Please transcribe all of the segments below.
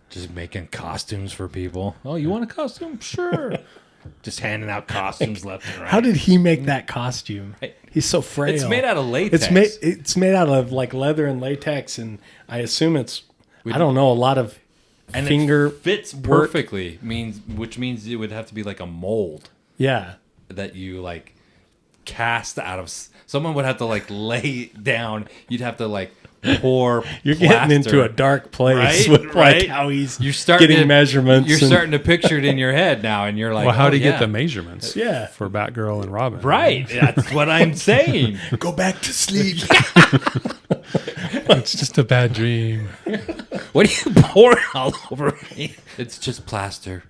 Just making costumes for people. Oh, you want a costume? Sure. Just handing out costumes left and right. How did he make that costume? He's so frail. It's made out of latex. It's made out of like leather and latex, and I assume it's I don't know, a lot of and finger it fits perfectly. Which means it would have to be like a mold. Yeah. That you like cast out of. Someone would have to like lay down. You'd have to like pour. You're plaster, getting into a dark place right? with like how he's getting measurements. You're starting to picture it in your head now, and you're like, well, how do you get the measurements? Yeah. For Batgirl and Robin. Right. That's what I'm saying. Go back to sleep. It's just a bad dream. What are you pouring all over me? It's just plaster.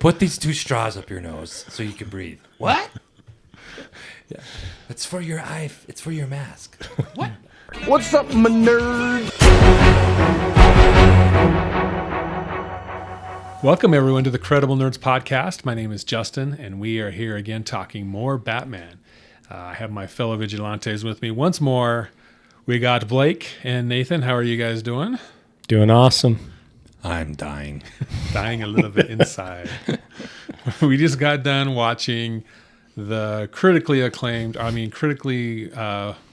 Put these 2 straws up your nose so you can breathe. What? Yeah. It's for your eye. It's for your mask. What? What's up, my nerd? Welcome, everyone, to the Credible Nerds podcast. My name is Justin, and we are here again talking more Batman. I have my fellow vigilantes with me once more. We got Blake and Nathan. How are you guys doing? Doing awesome. I'm dying. Dying a little bit inside. We just got done watching the critically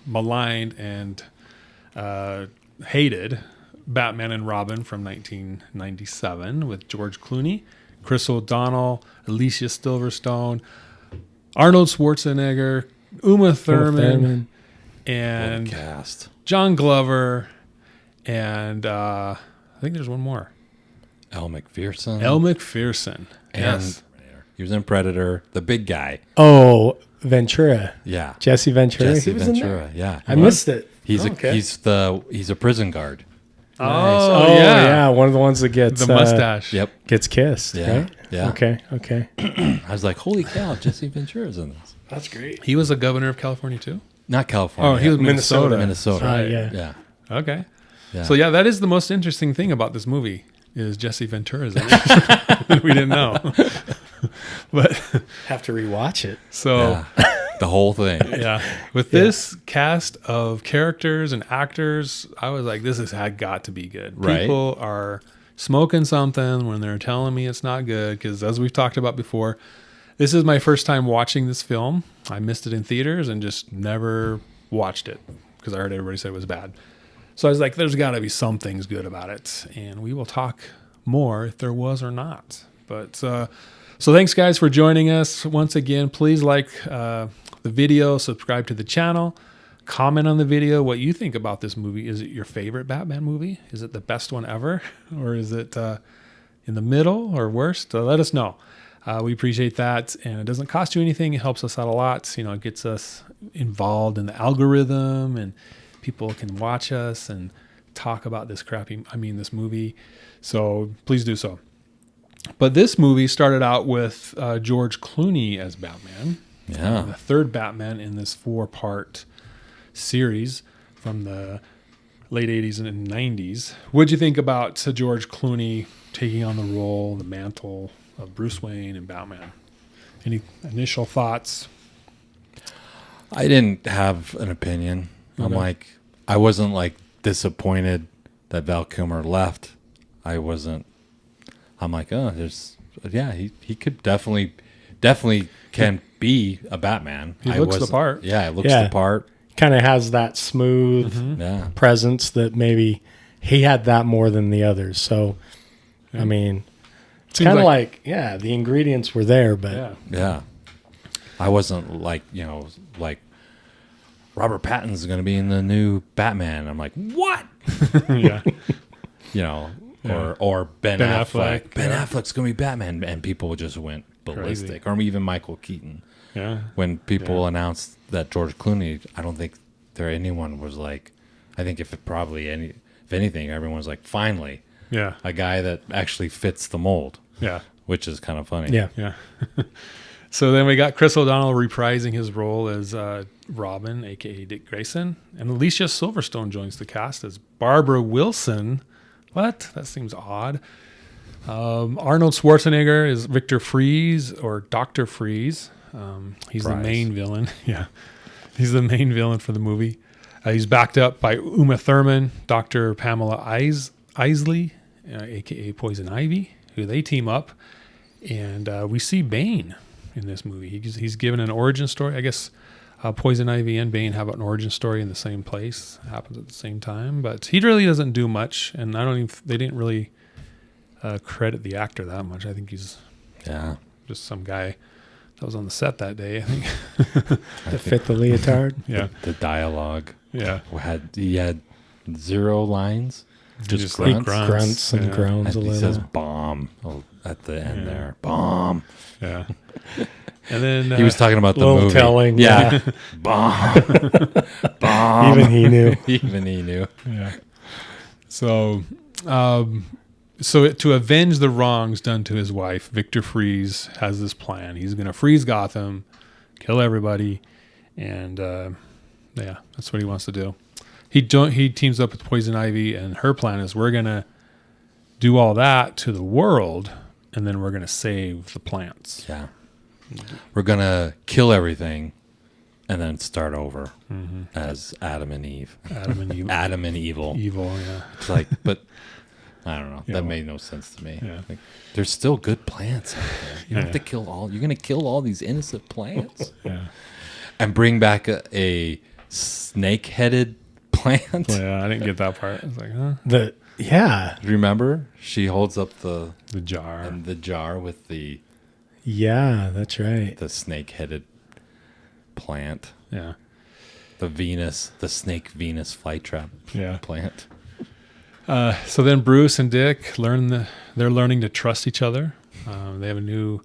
maligned and hated Batman and Robin from 1997 with George Clooney, Chris O'Donnell, Alicia Silverstone, Arnold Schwarzenegger, Uma Thurman. And cast. John Glover, and I think there's one more. Elle McPherson. And yes. He was in Predator, the big guy. Oh, Ventura. Yeah. Jesse Ventura. Jesse He was in Ventura, there? yeah. I missed it. He's a prison guard. Nice. Oh yeah. One of the ones that gets the mustache. Yep. Gets kissed. Yeah. Right? Yeah. Okay. I was like, holy cow, Jesse Ventura's in this. That's great. He was the governor of California too? Not California. Oh, he was Minnesota. Minnesota. Yeah. Okay. Yeah. So that is the most interesting thing about this movie is Jesse Ventura's in it. We didn't know. But Have to rewatch it. so the whole thing. yeah. With this cast of characters and actors, I was like, this had got to be good. Right. People are smoking something when they're telling me it's not good because, as we've talked about before, this is my first time watching this film. I missed it in theaters and just never watched it because I heard everybody say it was bad. So I was like, there's got to be some things good about it. And we will talk more if there was or not. But so thanks, guys, for joining us. Once again, please like the video, subscribe to the channel, comment on the video what you think about this movie. Is it your favorite Batman movie? Is it the best one ever? Or is it in the middle or worst? Let us know. We appreciate that, and it doesn't cost you anything. It helps us out a lot. It gets us involved in the algorithm, and people can watch us and talk about this movie. So please do so. But this movie started out with George Clooney as Batman. Yeah. The third Batman in this 4-part series from the late 80s and 90s. What'd you think about George Clooney taking on the role, the mantle of Bruce Wayne and Batman? Any initial thoughts? I didn't have an opinion. Okay. I wasn't like disappointed that Val Kilmer left. I'm like, he could definitely can be a Batman. He looks the part. Yeah, it looks the part. Kind of has that smooth Yeah. presence that maybe he had that more than the others. So, I mean, it's kind of like, the ingredients were there, but Yeah. I wasn't like Robert Pattinson's going to be in the new Batman. I'm like, what? Yeah. Or Ben Affleck. Ben Yeah. Affleck's going to be Batman. And people just went ballistic. Or even Michael Keaton. Yeah. When people announced that George Clooney, I don't think anyone was like, I think if anything, everyone's like, finally, a guy that actually fits the mold. Yeah. Which is kind of funny. Yeah. So then we got Chris O'Donnell reprising his role as Robin, a.k.a. Dick Grayson. And Alicia Silverstone joins the cast as Barbara Wilson. What? That seems odd. Arnold Schwarzenegger is Victor Freeze or Dr. Freeze. He's the main villain. Yeah. He's the main villain for the movie. He's backed up by Uma Thurman, Dr. Pamela Isley, aka Poison Ivy, who they team up, and we see Bane in this movie. He's given an origin story. I guess Poison Ivy and Bane have an origin story in the same place. It happens at the same time, but he really doesn't do much, and they didn't really credit the actor that much. I think he's just some guy that was on the set that day, I think. To fit the leotard. Yeah. The dialogue. Yeah. He had 0 lines. Just like grunts. Grunts and groans a And he little. says bomb at the end there. Bomb. Yeah. And then He was talking about the little movie. telling, Yeah. Bomb. Bomb. Even he knew. Even he knew. Yeah. So, to avenge the wrongs done to his wife, Victor Freeze has this plan. He's going to freeze Gotham, kill everybody, and that's what he wants to do. He teams up with Poison Ivy, and her plan is we're going to do all that to the world, and then we're going to save the plants. Yeah. We're going to kill everything and then start over as Adam and Eve. Adam and Eve. Adam and Evil. Evil, yeah. It's like, but I don't know. Yeah. That made no sense to me. Yeah. Like, there's still good plants out there. You don't have to kill all. You're going to kill all these innocent plants Yeah. and bring back a snake-headed plant. Yeah, I didn't get that part. I was like, huh? Remember? She holds up the jar. with the That's right. the snake-headed plant. Yeah. The snake Venus flytrap plant. So then Bruce and Dick they're learning to trust each other. They have a new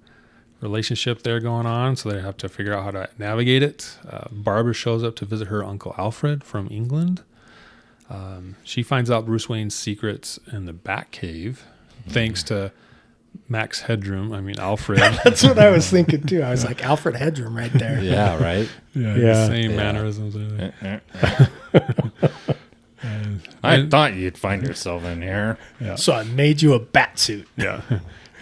relationship there going on, so they have to figure out how to navigate it. Barbara shows up to visit her Uncle Alfred from England. She finds out Bruce Wayne's secrets in the Batcave, thanks to Max Headroom. I mean, Alfred. That's what I was thinking too. I was like, Alfred Headroom right there. Yeah, right? The same mannerisms. I thought you'd find yourself in here. Yeah. So I made you a bat suit. Yeah.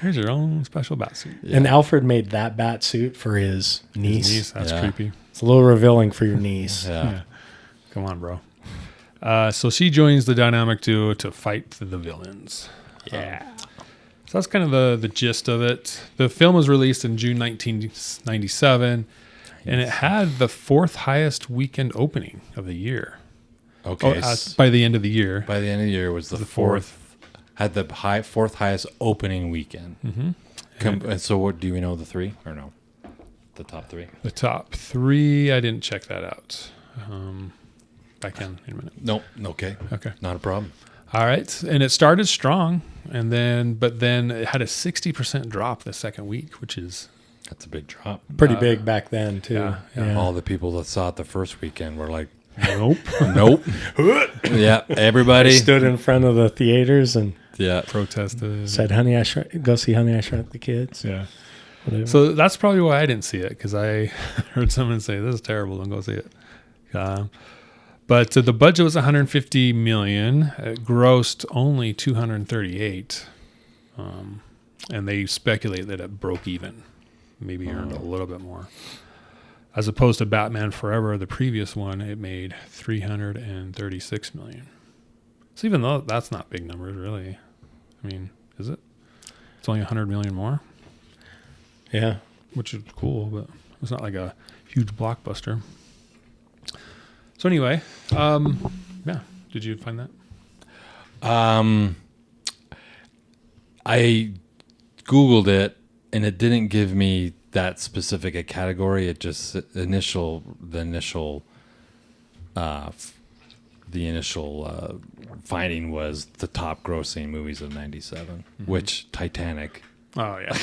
Here's your own special bat suit. Yeah. And Alfred made that bat suit for his niece. That's Yeah. creepy. It's a little revealing for your niece. Yeah. Come on, bro. So she joins the dynamic duo to fight the villains. Yeah. So that's kind of the gist of it. The film was released in June 1997, and it had the 4th highest weekend opening of the year. Okay. By the end of the year. By the end of the year was the fourth, had the fourth highest opening weekend. Mm-hmm. And so what, do we know the 3 or no? The top 3? The top 3, I didn't check that out. I can in a minute. Nope. Okay. Not a problem. All right. And it started strong, but then it had a 60% drop the second week, which is... That's a big drop. Pretty big back then too. Yeah. All the people that saw it the first weekend were like, Nope. nope. Yeah. Everybody Stood in front of the theaters and Protested. said, go see Honey, I Shrunk the Kids. Yeah. Whatever. So that's probably why I didn't see it, because I heard someone say, this is terrible, don't go see it. But the budget was $150 million. It grossed only $238, and they speculate that it broke even, maybe earned a little bit more. As opposed to Batman Forever, the previous one, it made $336 million. So even though that's not big numbers, really. I mean, is it? It's only $100 million more, Yeah. which is cool, but it's not like a huge blockbuster. So anyway, did you find that? I Googled it and it didn't give me that specific a category. It just the initial finding was the top grossing movies of 97, which Titanic. Oh yeah,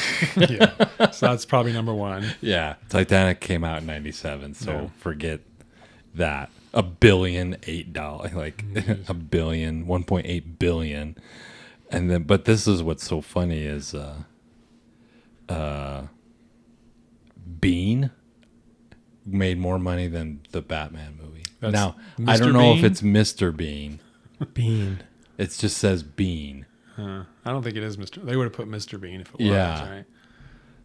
yeah. So that's probably number 1. Yeah, Titanic came out in 97, so forget that. $1.8 billion, like $1.8 billion. And then, but this is what's so funny is Bean made more money than the Batman movie. That's now, Mr. I don't know Bean? if it's Mr. Bean. Bean. It just says Bean. I don't think it is Mr. They would have put Mr. Bean if it was, Yeah. right?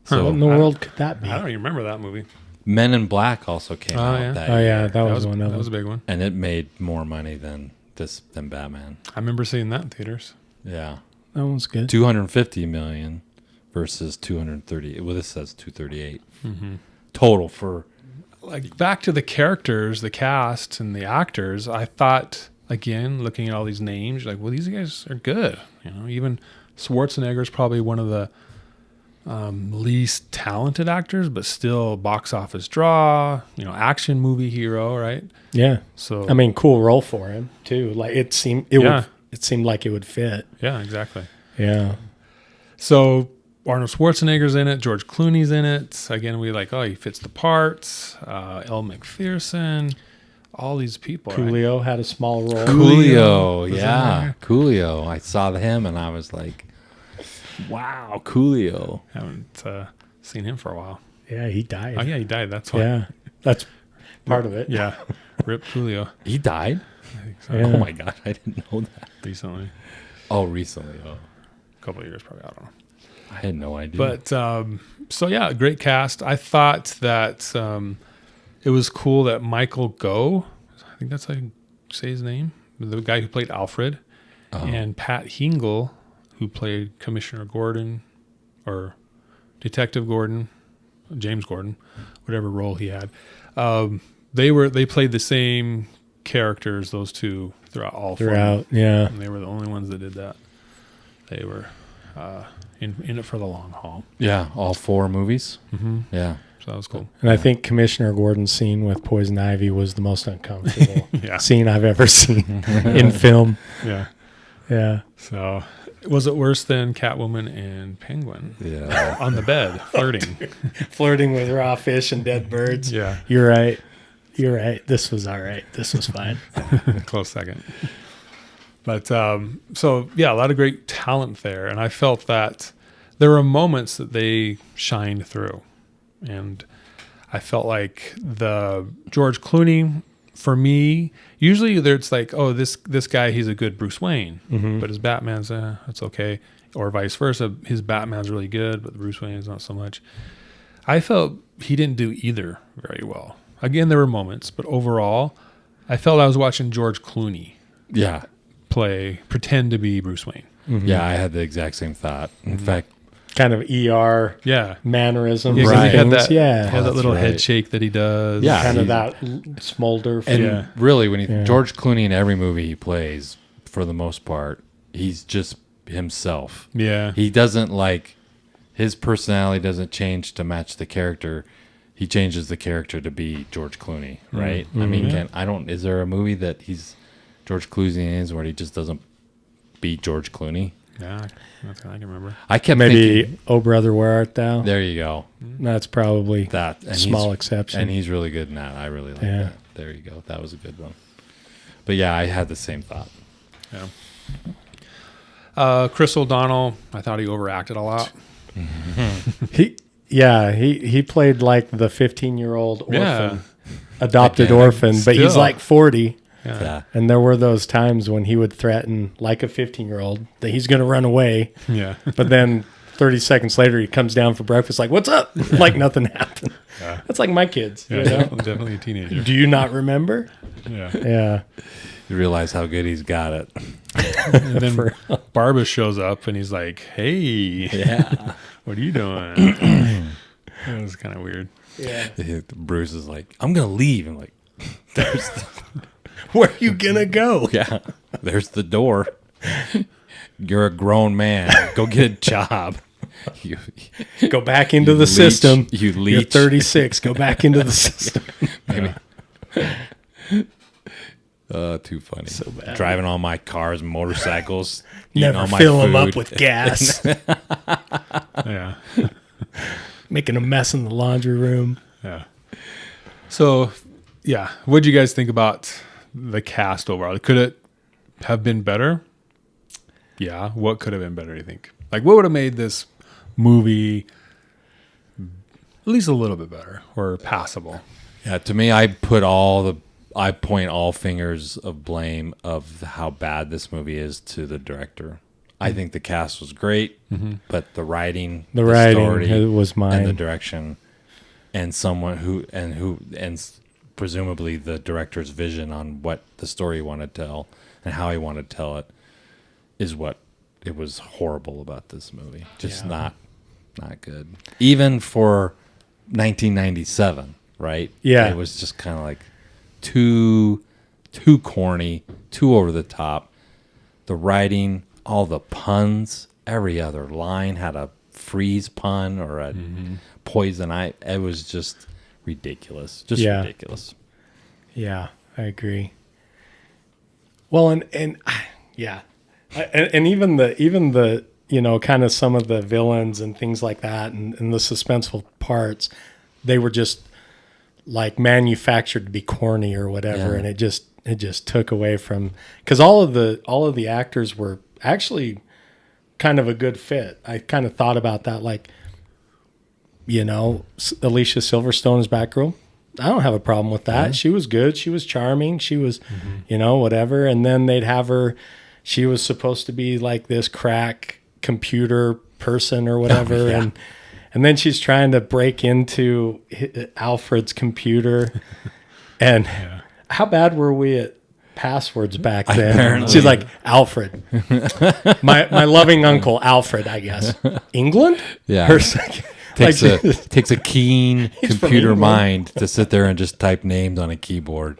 So What in the world could that be? I don't even remember that movie. Men in Black also came out yeah. that Oh year. yeah, that was one of That was a them. big one. And it made more money than Batman. I remember seeing that in theaters. Yeah. that one's good. 250 million versus 230. Well, this says 238 total for. Like back to the characters, the cast, and the actors. I thought again, looking at all these names, like, well, these guys are good. You know, even Schwarzenegger is probably one of the least talented actors, but still box office draw. You know, action movie hero, right? Yeah. So I mean, cool role for him too. Like it seemed it seemed like it would fit. yeah, exactly. Yeah. So Arnold Schwarzenegger's in it. George Clooney's in it. Again, we like, oh, he fits the parts. Elle McPherson, all these people. Right? Coolio had a small role. Coolio, was in yeah, there. Coolio. I saw him and I was like, "Wow, Coolio." Haven't seen him for a while. Yeah, he died. Oh yeah, he died. That's why. Yeah, that's part of it. Yeah. Rip Coolio He died. Yeah. Oh my god, I didn't know that. recently. Oh, recently. Oh, A couple of years probably. I don't know. I had no idea. But so yeah, great cast. I thought that it was cool that Michael Gough, I think that's how you say his name, the guy who played Alfred, and Pat Hingle, who played Commissioner Gordon or Detective Gordon, James Gordon, whatever role he had. They played the same characters, those two, throughout all four. Yeah. And they were the only ones that did that. They were in it for the long haul. yeah, all 4 movies. Mm-hmm. Yeah, So that was cool. And I think Commissioner Gordon's scene with Poison Ivy was the most uncomfortable Yeah. scene I've ever seen in film. Yeah. Yeah. So was it worse than Catwoman and Penguin yeah. on the bed flirting? Flirting with raw fish and dead birds. Yeah. You're right. You're right. This was all right. This was fine. Close second. But so yeah, a lot of great talent there, and I felt that there were moments that they shined through, and I felt like the George Clooney, for me, usually it's like, oh, this guy, he's a good Bruce Wayne, but his Batman's it's okay, or vice versa. His Batman's really good, but the Bruce Wayne's not so much. I felt he didn't do either very well. Again, there were moments, but overall, I felt I was watching George Clooney Yeah. pretend to be Bruce Wayne. Yeah, I had the exact same thought. In fact, Kind of ER Yeah. mannerisms. Yeah, 'cause Right. he had that, Yeah. he had that that's little right. head shake that he does. Yeah. Kind of he- that smolder. and Yeah. really, when Yeah. George Clooney in every movie he plays, for the most part, he's just himself. Yeah. He doesn't his personality doesn't change to match the character. He changes the character to be George Clooney, right? I mean, is there a movie that he's George Clooney is where he just doesn't beat George Clooney? Yeah. That's what I can remember. I kept Maybe thinking, Oh Brother, Where Art Thou? there you go. That's probably That and small he's- exception. And he's really good in that. I really like Yeah. that. There you go. That was a good one. But yeah, I had the same thought. Yeah. Chris O'Donnell, I thought he overacted a lot. he played like the 15-year-old orphan, Yeah. adopted Again, orphan, but he's still. like 40. Yeah. And there were those times when he would threaten, like a 15-year-old, that he's going to run away. Yeah. But then 30 seconds later, he comes down for breakfast, like, "What's up?" Like nothing happened. Yeah. That's like my kids. Yeah, You know? definitely a teenager. Do you not remember? Yeah. Yeah. You realize how good he's got it. And then Barbas shows up and he's like, "Hey, Yeah. what are you doing?" It was kind of weird. Yeah. Bruce is like, I'm going to leave. And there's Where you gonna go? yeah, there's the door. You're a grown man. Go get a job. You, Go back into You the leech. system. You You're leech. 36. Go back into the system. maybe. Too funny. So bad. Driving all my cars, motorcycles. eating Never all my fill them up food. with gas. Yeah. Making a mess in the laundry room. Yeah. So, yeah, what did you guys think about the cast overall? Could it have been better? Yeah. What could have been better, do you think? Like, what would have made this movie at least a little bit better or passable? Yeah, to me, I point all fingers of blame of how bad this movie is to the director. I think the cast was great, but the writing, The writing story, was mine. and the direction, and presumably the director's vision on what the story he wanted to tell and how he wanted to tell it is what it was horrible about this movie. Just not good. Even for 1997, right? Yeah. It was just kind of like too corny, too over the top. The writing, all the puns, every other line had a freeze pun or a poison eye. It was just ridiculous. Just ridiculous. Yeah, I agree. Well, and yeah, and even the kind of some of the villains and things like that, and the suspenseful parts, they were just like manufactured to be corny or whatever, and it just took away from, because all of the actors were actually kind of a good fit. I kind of thought about that, like, Alicia Silverstone as Batgirl. I don't have a problem with that. Yeah. She was good. She was charming. She was, whatever. And then they'd have her. She was supposed to be like this crack computer person or whatever, and then she's trying to break into Alfred's computer. And how bad were we at passwords back then? Apparently. She's like, Alfred, my loving uncle Alfred, I guess. England? Yeah. Takes a keen computer mind to sit there and just type names on a keyboard.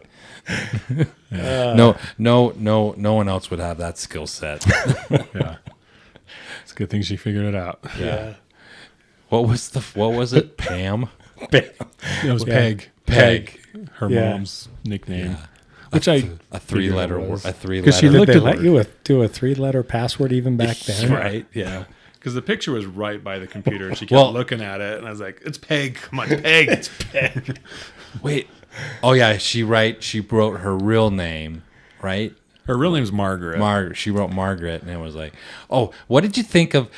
No one else would have that skill set. Yeah, it's a good thing she figured it out. Yeah. What was it? Pam. It was Peg. Peg. Her mom's nickname. Yeah. Which a three-letter word. Because did they let you do a three-letter password even back then? Right. Yeah. Because the picture was right by the computer, and she kept looking at it, and I was like, "It's Peg. Come on, Peg. It's Peg." Wait. Oh yeah, she wrote her real name, right? Her real name's Margaret. She wrote Margaret, and it was like, oh, what did you think of?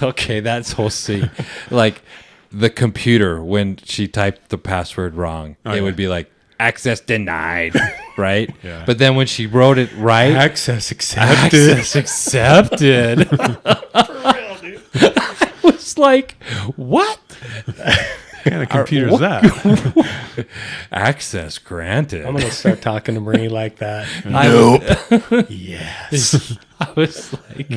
Okay, that's whole scene. Like the computer when she typed the password wrong, would be like access denied, right? Yeah. But then when she wrote it right, access accepted. Access accepted. For real, dude. I was like, what? What kind of computer is that? Access granted. I'm going to start talking to Marie like that. Nope. Yes. I was like,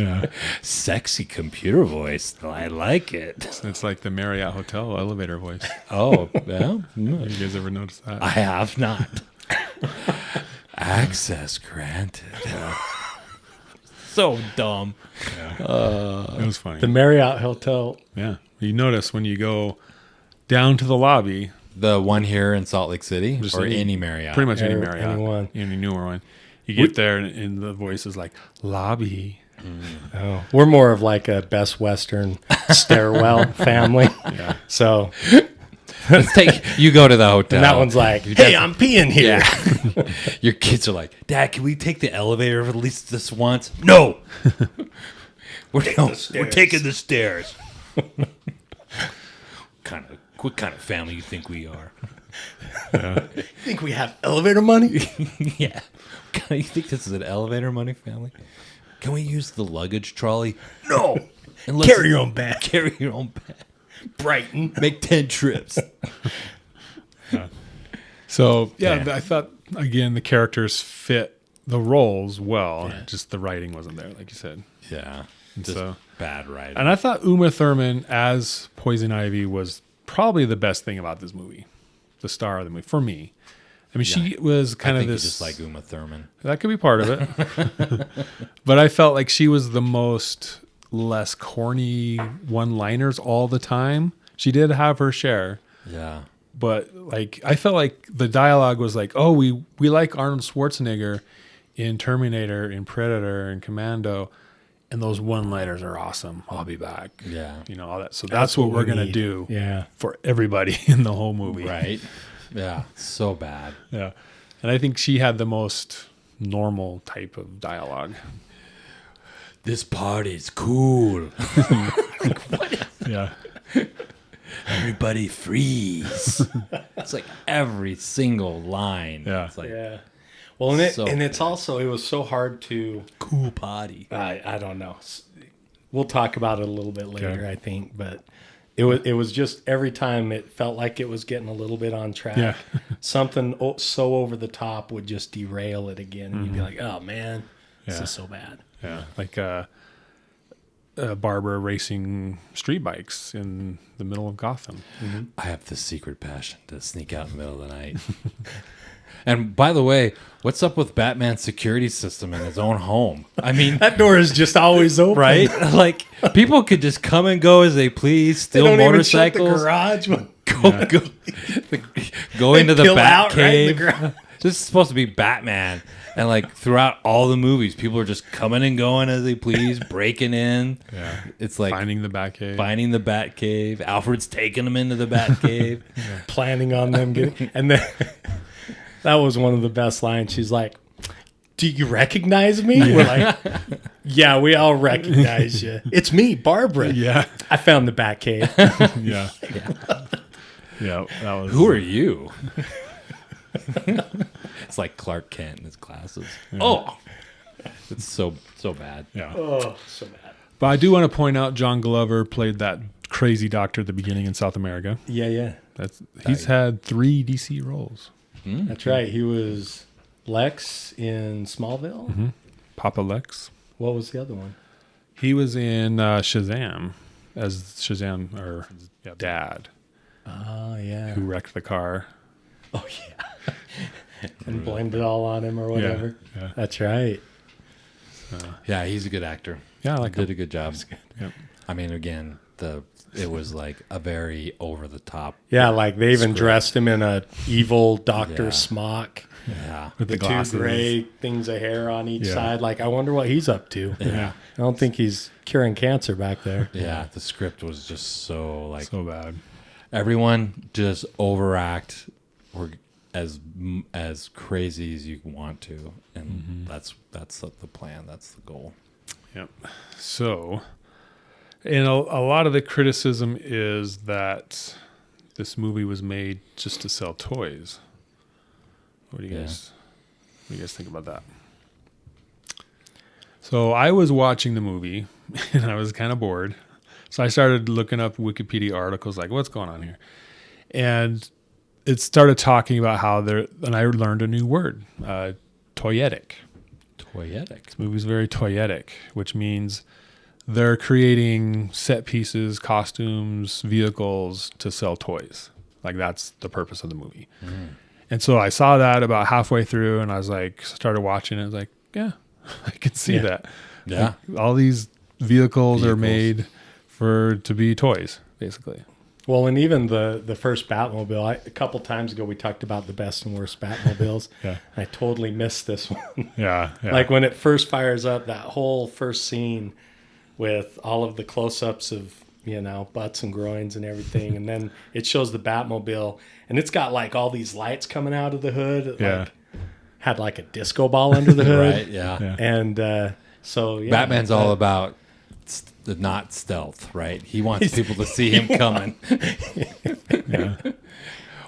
sexy computer voice. I like it. It's like the Marriott Hotel elevator voice. Oh, yeah. You guys ever noticed that? I have not. Access granted. So dumb. Yeah. It was funny. The Marriott Hotel. Yeah. You notice when you go down to the lobby. The one here in Salt Lake City? Or any Marriott? Pretty much any Marriott. Anyone. Any newer one. You get there and the voice is like, lobby. Oh, we're more of like a Best Western stairwell family. Yeah. So you go to the hotel. And that one's like, hey, I'm peeing here. Yeah. Your kids are like, Dad, can we take the elevator at least this once? No. We're taking the stairs. What kind of family you think we are? You think we have elevator money? Yeah. You think this is an elevator money family? Can we use the luggage trolley? No. Carry your own bag. Carry your own bag. Brighton. Make 10 trips. So, I thought, again, the characters fit the roles well. Yeah. Just the writing wasn't there, like you said. Yeah. Just bad writing. And I thought Uma Thurman as Poison Ivy was probably the best thing about this movie. The star of the movie. For me. I mean, she was kind of this. You just like Uma Thurman. That could be part of it. But I felt like she was the most less corny one-liners all the time. She did have her share. Yeah. But like, I felt like the dialogue was like, oh, we like Arnold Schwarzenegger in Terminator, in Predator, in Commando, and those one-liners are awesome. I'll be back. Yeah. All that. So that's what we're going to do for everybody in the whole movie. Right. Yeah. So bad. Yeah. And I think she had the most normal type of dialogue. This party's cool. Like, what? Yeah. Everybody freeze. It's like every single line. Yeah. It's like, Well, and it's also, it was so hard to... Cool party. I don't know. We'll talk about it a little bit later, I think, but it was just every time it felt like it was getting a little bit on track. Something so over the top would just derail it again, and you'd be like, oh, man, this is so bad. Yeah, like Barbara racing street bikes in the middle of Gotham. I have this secret passion to sneak out in the middle of the night. And by the way, what's up with Batman's security system in his own home? I mean, That door is just always open. right? Like, people could just come and go as they please, They steal don't even shut the motorcycles, garage. go into the Kill Bat out right in the Cave. garage. This is supposed to be Batman. And like throughout all the movies, people are just coming and going as they please, breaking in. Yeah. It's like Finding the Batcave. finding the Bat Cave. Alfred's taking them into the Bat Cave. Planning on them getting. And then that was one of the best lines. She's like, "Do you recognize me?" We're like, "Yeah, we all recognize you. It's me, Barbara. Yeah. I found the Batcave." Yeah. Yeah. That was. Who are you? It's like Clark Kent in his glasses. Oh, it's so bad. Yeah. Oh, so bad. But I do want to point out John Glover played that crazy doctor at the beginning in South America. Yeah. He's had 3 DC roles. That's right. He was Lex in Smallville. Papa Lex. What was the other one? He was in Shazam as Shazam or dad Oh, yeah. who wrecked the car. Oh, yeah. And blamed it all on him or whatever. Yeah. That's right. Yeah, he's a good actor. Yeah, I like Did him. a good job. Yep. I mean, again, it was like a very over the top. Yeah, like they even Script. dressed him in a evil doctor Yeah. smock. Yeah, With The the glasses. 2 gray things of hair on each Yeah. side. Like, I wonder what he's up to. Yeah. I don't think he's curing cancer back there. yeah. The script was just so like So bad. everyone just overact or as crazy as you want to, and that's the plan. That's the goal. Yep. So, and a lot of the criticism is that this movie was made just to sell toys. What do you guys think about that? So I was watching the movie and I was kind of bored. So I started looking up Wikipedia articles like, what's going on here? And it started talking about how and I learned a new word, toyetic. Toyetic. This movie's very toyetic, which means they're creating set pieces, costumes, vehicles to sell toys. Like that's the purpose of the movie. And so I saw that about halfway through and I was like, started watching it. I was like, yeah, I can see that. Yeah. Like, all these vehicles are made to be toys, basically. Well, and even the first Batmobile, a couple times ago we talked about the best and worst Batmobiles. Yeah. I totally missed this one. Yeah. Like when it first fires up, that whole first scene with all of the close-ups of, butts and groins and everything. And then it shows the Batmobile and it's got like all these lights coming out of the hood. It, Yeah. like, had like a disco ball under the hood. Right. Yeah. Yeah. And so, yeah. Batman's all about not stealth, right? He wants people to see him coming. Yeah.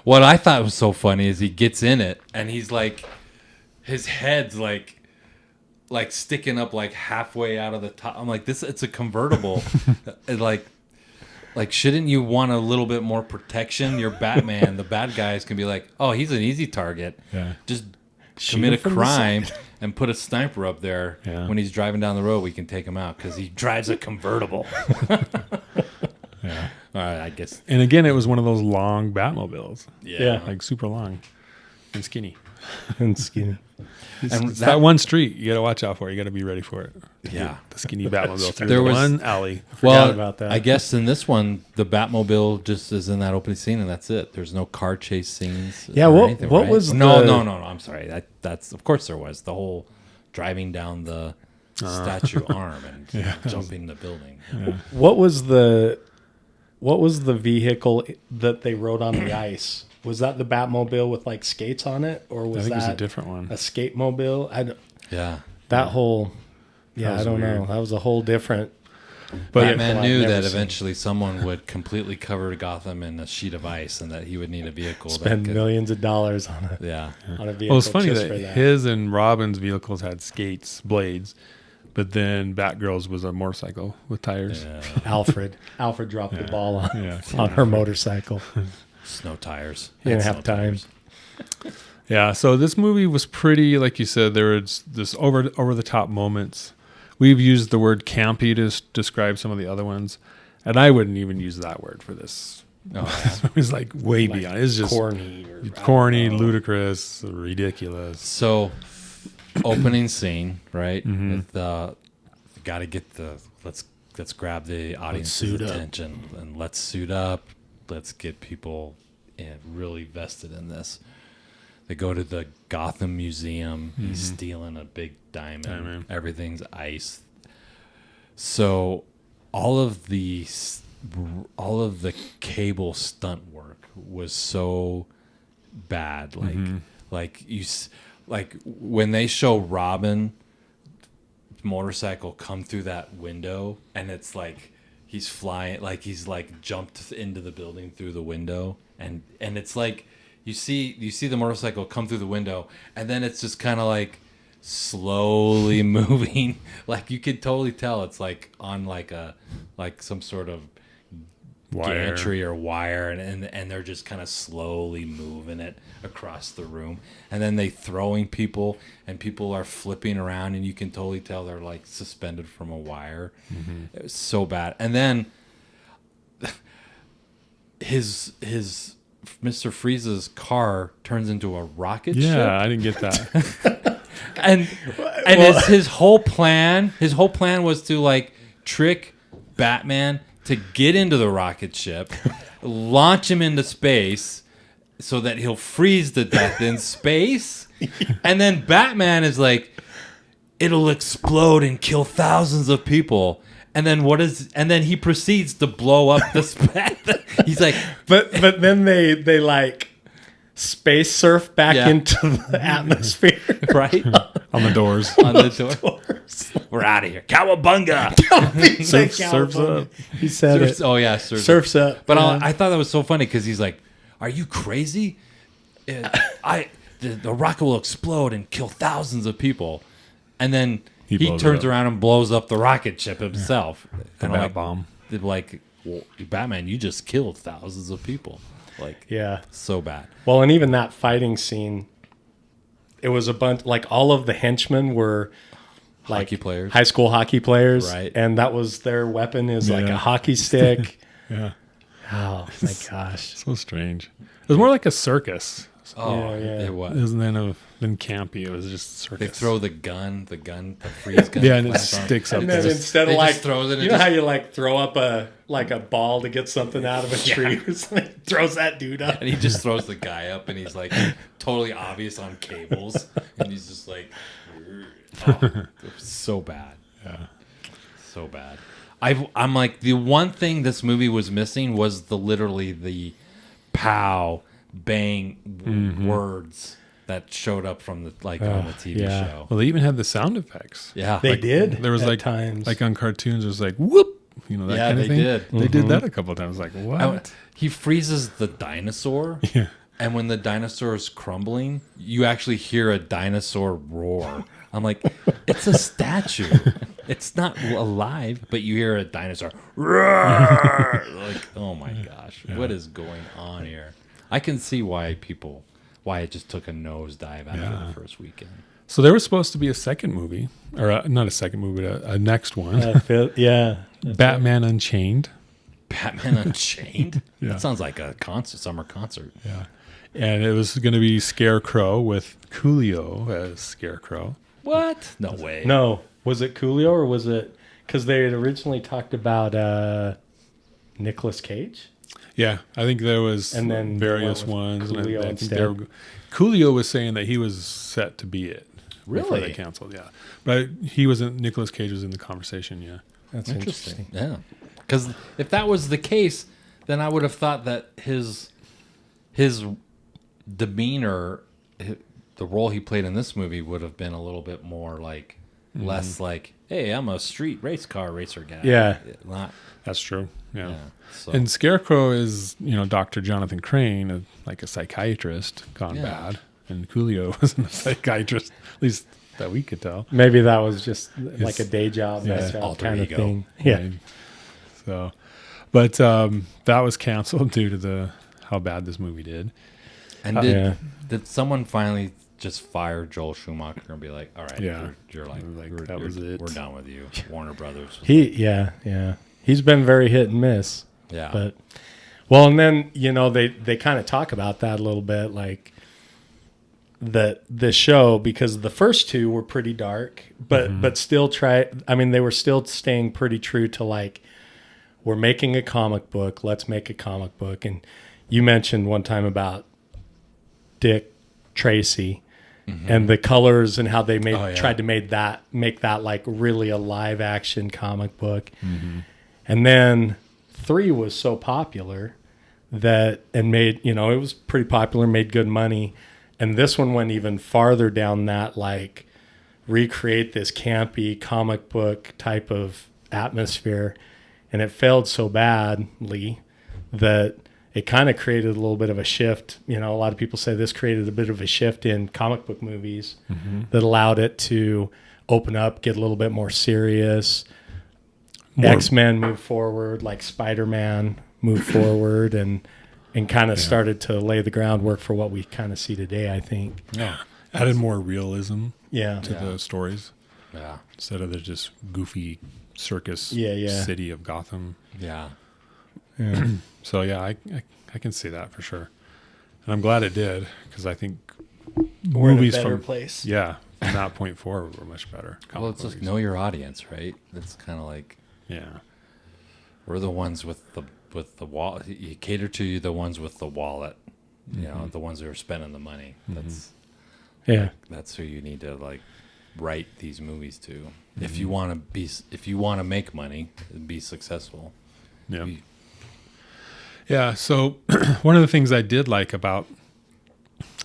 What I thought was so funny is he gets in it and he's like, his head's like sticking up like halfway out of the top. I'm like, it's a convertible. like, shouldn't you want a little bit more protection? You're Batman. The bad guys can be like, oh, he's an easy target. Yeah. Just Shoot commit a him from the crime and put a sniper up there. Yeah. When he's driving down the road, we can take him out because he drives a convertible. Yeah. All right, I guess. And again, it was one of those long Batmobiles, Yeah. like super long and skinny. And skinny. And It's that one street you got to watch out for. You got to be ready for it. Yeah. The skinny Batmobile through There the was- one alley. Well, about that. I guess in this one, the Batmobile just is in that opening scene, and that's it. There's no car chase scenes. Yeah, or what- anything, what right? was no, the- no. I'm sorry. That's of course there was the whole driving down the statue arm and jumping the building. What was the vehicle that they rode on the ice? Was that the Batmobile with like skates on it, or I was think that it was a different one. a skate mobile? Yeah, That whole, I was don't know. weird. That was a whole different. But Batman I've knew never that seen. eventually someone would completely cover Gotham in a sheet of ice, and that he would need a vehicle. Spend that could, millions of dollars on a Yeah, vehicle. well, it's funny just that for that. his and Robin's vehicles had skates, blades, but then Batgirl's was a motorcycle with tires. yeah. Alfred dropped the ball on, Yeah. on her motorcycle. Snow tires. He didn't Had have snow time. tires. Yeah, so this movie was pretty, like you said, there was this over the top moments we've used the word campy to describe some of the other ones, and I wouldn't even use that word for this. Oh, It was like way beyond. It's just corny. corny, ludicrous, ridiculous. So, opening scene, right? Mm-hmm. With got to get let's grab the audience's suit up. attention and let's suit up. Let's get people really vested in this. They go to the Gotham Museum. Mm-hmm. He's stealing a big diamond. Diamond. Everything's ice. So, all of the cable stunt work was so bad. Like when they show Robin motorcycle come through that window, and it's like he's flying, like he's like jumped into the building through the window, and it's like you see the motorcycle come through the window, and then it's just kind of like slowly moving. Like you could totally tell it's like on like some sort of Wire. gantry or wire, and they're just kind of slowly moving it across the room, and then they throwing people, and people are flipping around, and you can totally tell they're like suspended from a wire. It was so bad. And then his Mr. Freeze's car turns into a rocket ship. Yeah, I didn't get that. And his whole plan was to like trick Batman to get into the rocket ship, launch him into space so that he'll freeze to death in space. And then Batman is like, it'll explode and kill thousands of people. And then he proceeds to blow up the space. He's like, But then they like space surf back into the atmosphere. right? On the doors. On the door. We're out of here. Cowabunga. He said Surfs California. up. He said Surfs- it. oh, yeah. Surfs, Surfs up. But yeah. I thought that was so funny because he's like, are you crazy? The rocket will explode and kill thousands of people. And then he blows turns it up. around and blows up the rocket ship himself. The And bat I'm bomb. like, well, Batman, you just killed thousands of people. Like, Yeah. so bad. Well, and even that fighting scene, it was a bunch, like all of the henchmen were like Hockey players. high school hockey players. Right. And that was their weapon is like Yeah. a hockey stick. Yeah. Oh my gosh. So strange. It was more like a circus. Oh, Yeah. it was. It wasn't than campy. It was just circus. They throw the freeze gun. Yeah, and it plants on. sticks up And there. then instead they of just like, throws it and you know just- how you like throw up a ball to get something out of a tree or something? Throws that dude up. And he just throws the guy up, and he's like totally obvious on cables, and he's just like, oh, it was so bad, so bad. I'm like, the one thing this movie was missing was literally the pow bang words that showed up from the on the TV yeah. show. Well, they even had the sound effects. Yeah, They did. There was at like times. like on cartoons, it was like whoop, that Yeah, kind of they thing. did. They did that a couple of times. Like what? He freezes the dinosaur. Yeah. And when the dinosaur is crumbling, you actually hear a dinosaur roar. I'm like, it's a statue. It's not alive, but you hear a dinosaur roar. Like, oh my gosh, what is going on here? I can see why it just took a nosedive after the first weekend. So there was supposed to be a second movie, or not a second movie, but a next one. Yeah. Batman Unchained. Batman Unchained? Yeah. That sounds like a summer concert. Yeah. And it was going to be Scarecrow with Coolio as Scarecrow. What? No way. No. Was it Coolio or was it... Because they had originally talked about Nicolas Cage. Yeah, I think there was And then various they went ones. with And Coolio I think instead. Coolio was saying that he was set to be it. Before Really? they canceled, yeah. But he wasn't, Nicolas Cage was in the conversation, yeah. That's interesting. Yeah. Because if that was the case, then I would have thought that his demeanor, the role he played in this movie, would have been a little bit more like, less like, hey, I'm a street car racer guy. Yeah. Not, That's true, yeah. so, And Scarecrow is, Dr. Jonathan Crane, like a psychiatrist gone Yeah. bad. And Coolio wasn't a psychiatrist, at least that we could tell. Maybe that was just like a day job, Yeah. night job Alter kind ego. of thing. Yeah. Right? So, but that was canceled due to how bad this movie did. and Yeah. did someone finally just fire Joel Schumacher and be like, all right, Yeah. you're like, That was it. We're done with you. Warner Brothers. Yeah. He's been very hit and miss. Yeah. But well, and then they kind of talk about that a little bit, like the show, because the first two were pretty dark, but still they were still staying pretty true to like, we're making a comic book, let's make a comic book. And you mentioned one time about Dick Tracy and the colors and how they tried to make that like really a live action comic book. And then 3 was so popular that made, it was pretty popular, made good money. And this one went even farther down that, like, recreate this campy comic book type of atmosphere. And it failed so badly that it kind of created a little bit of a shift. A lot of people say this created a bit of a shift in comic book movies that allowed it to open up, get a little bit more serious. X-Men moved forward, like Spider-Man moved forward, and kind of started to lay the groundwork for what we kind of see today, I think. Yeah. Added more realism Yeah. to the stories Yeah. instead of the just goofy circus city of Gotham. Yeah. So yeah, I can see that for sure, and I'm glad it did, because I think We're movies in a better from place. from that point forward were much better. Well, it's just know your audience, right? It's kind of like we're the ones with the wall. You cater to the ones with the wallet. The ones that are spending the money. That's who you need to like write these movies to. If you want to make money and be successful. Yeah. So one of the things I did like about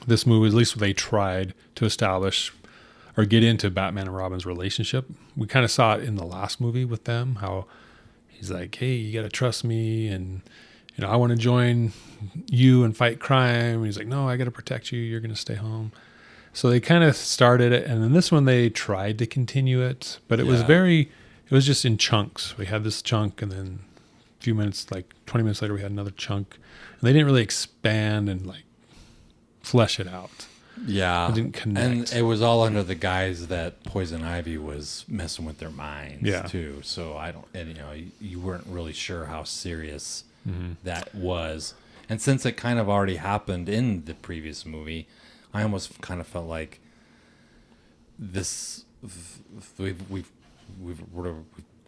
this movie, at least they tried to establish or get into Batman and Robin's relationship. We kind of saw it in the last movie with them, how he's like, hey, you got to trust me. And, I want to join you and fight crime. And he's like, no, I got to protect you. You're going to stay home. So they kind of started it. And then this one, they tried to continue it, but it was just in chunks. We had this chunk, and then a few minutes, like 20 minutes later, we had another chunk, and they didn't really expand and like flesh it out. Yeah. It didn't connect. And it was all under the guise that Poison Ivy was messing with their minds too. So you weren't really sure how serious that was. And since it kind of already happened in the previous movie, I almost kind of felt like this we've